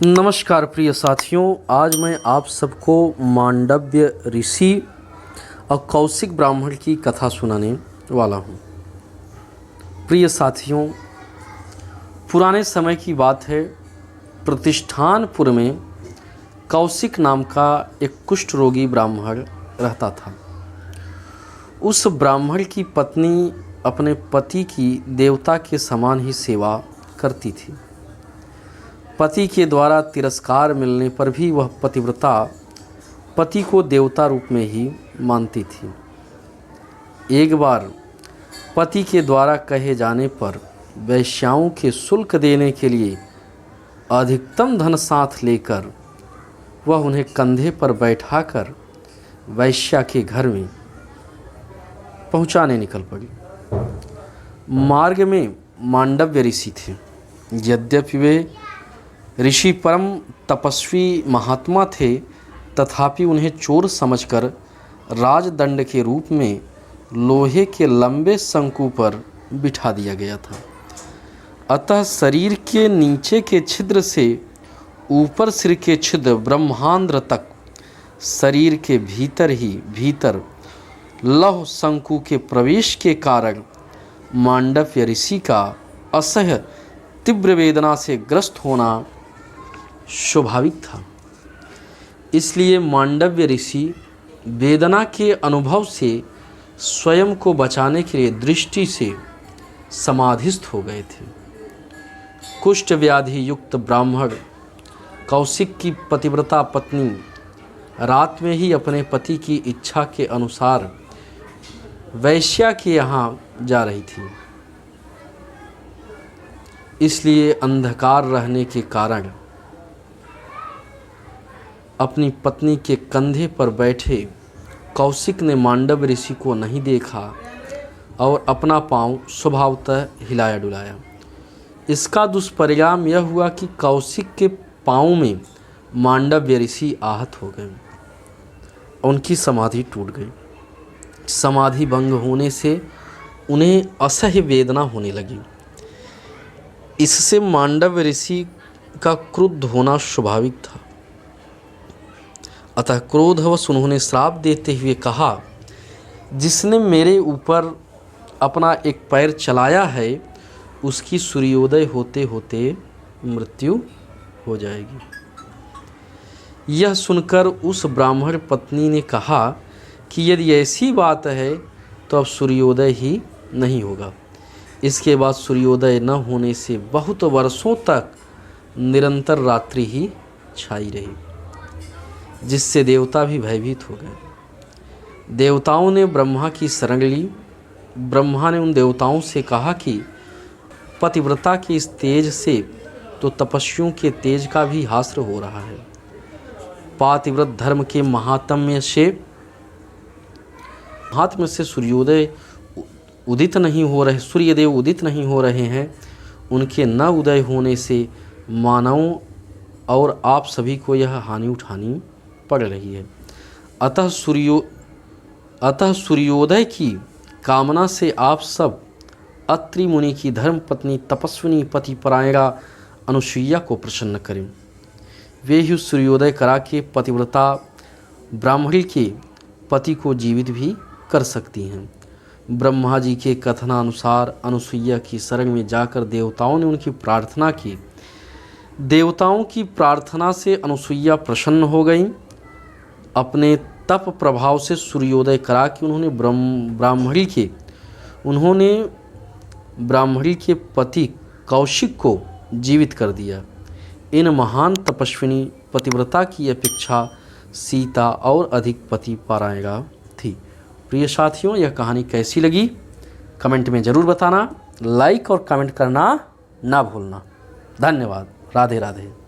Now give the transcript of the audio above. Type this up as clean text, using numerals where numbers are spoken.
नमस्कार प्रिय साथियों, आज मैं आप सबको मांडव्य ऋषि और कौशिक ब्राह्मण की कथा सुनाने वाला हूँ। प्रिय साथियों, पुराने समय की बात है। प्रतिष्ठानपुर में कौशिक नाम का एक कुष्ठ रोगी ब्राह्मण रहता था। उस ब्राह्मण की पत्नी अपने पति की देवता के समान ही सेवा करती थी। पति के द्वारा तिरस्कार मिलने पर भी वह पतिव्रता पति को देवता रूप में ही मानती थी। एक बार पति के द्वारा कहे जाने पर वैश्याओं के शुल्क देने के लिए अधिकतम धन साथ लेकर वह उन्हें कंधे पर बैठाकर वैश्या के घर में पहुंचाने निकल पड़ी। मार्ग में मांडव्य ऋषि थे। यद्यपि वे ऋषि परम तपस्वी महात्मा थे, तथापि उन्हें चोर समझकर राजदंड के रूप में लोहे के लंबे शंकु पर बिठा दिया गया था। अतः शरीर के नीचे के छिद्र से ऊपर सिर के छिद्र ब्रह्मांड तक शरीर के भीतर ही भीतर लौह शंकु के प्रवेश के कारण मांडव्य ऋषि का असह्य तीव्र वेदना से ग्रस्त होना स्वाभाविक था। इसलिए मांडव्य ऋषि वेदना के अनुभव से स्वयं को बचाने के लिए दृष्टि से समाधिस्थ हो गए थे। कुष्ठ व्याधि युक्त ब्राह्मण कौशिक की पतिव्रता पत्नी रात में ही अपने पति की इच्छा के अनुसार वैश्या के यहाँ जा रही थी। इसलिए अंधकार रहने के कारण अपनी पत्नी के कंधे पर बैठे कौशिक ने मांडव्य ऋषि को नहीं देखा और अपना पांव स्वभावतः हिलाया डुलाया। इसका दुष्परिणाम यह हुआ कि कौशिक के पांव में मांडव्य ऋषि आहत हो गए। उनकी समाधि टूट गई। समाधि भंग होने से उन्हें असह्य वेदना होने लगी। इससे मांडव्य ऋषि का क्रुद्ध होना स्वाभाविक था। अतः क्रोधवश उन्होंने श्राप देते हुए कहा, जिसने मेरे ऊपर अपना एक पैर चलाया है उसकी सूर्योदय होते होते मृत्यु हो जाएगी। यह सुनकर उस ब्राह्मण पत्नी ने कहा कि यदि ऐसी बात है तो अब सूर्योदय ही नहीं होगा। इसके बाद सूर्योदय न होने से बहुत वर्षों तक निरंतर रात्रि ही छाई रही, जिससे देवता भी भयभीत हो गए। देवताओं ने ब्रह्मा की शरण ली। ब्रह्मा ने उन देवताओं से कहा कि पतिव्रता के इस तेज से तो तपस्वियों के तेज का भी हास्र हो रहा है। पातिव्रत धर्म के महात्म्य से सूर्योदेव उदित नहीं हो रहे हैं। उनके न उदय होने से मानवों और आप सभी को यह हानि उठानी पड़ रही है। अतः सूर्योदय की कामना से आप सब अत्रि मुनि की धर्म पत्नी तपस्विनी पतिपरायणा अनुसुईया को प्रसन्न करें। वे ही सूर्योदय करा के पतिव्रता ब्राह्मणी के पति को जीवित भी कर सकती हैं। ब्रह्मा जी के कथनानुसार अनुसुईया की शरण में जाकर देवताओं ने उनकी प्रार्थना की। देवताओं की प्रार्थना से अनुसुईया प्रसन्न हो गई। अपने तप प्रभाव से सूर्योदय करा के उन्होंने ब्राह्मणी के पति कौशिक को जीवित कर दिया। इन महान तपस्विनी पतिव्रता की अपेक्षा सीता और अधिक पति पारायणा थी। प्रिय साथियों, यह कहानी कैसी लगी कमेंट में ज़रूर बताना। लाइक और कमेंट करना ना भूलना। धन्यवाद। राधे राधे।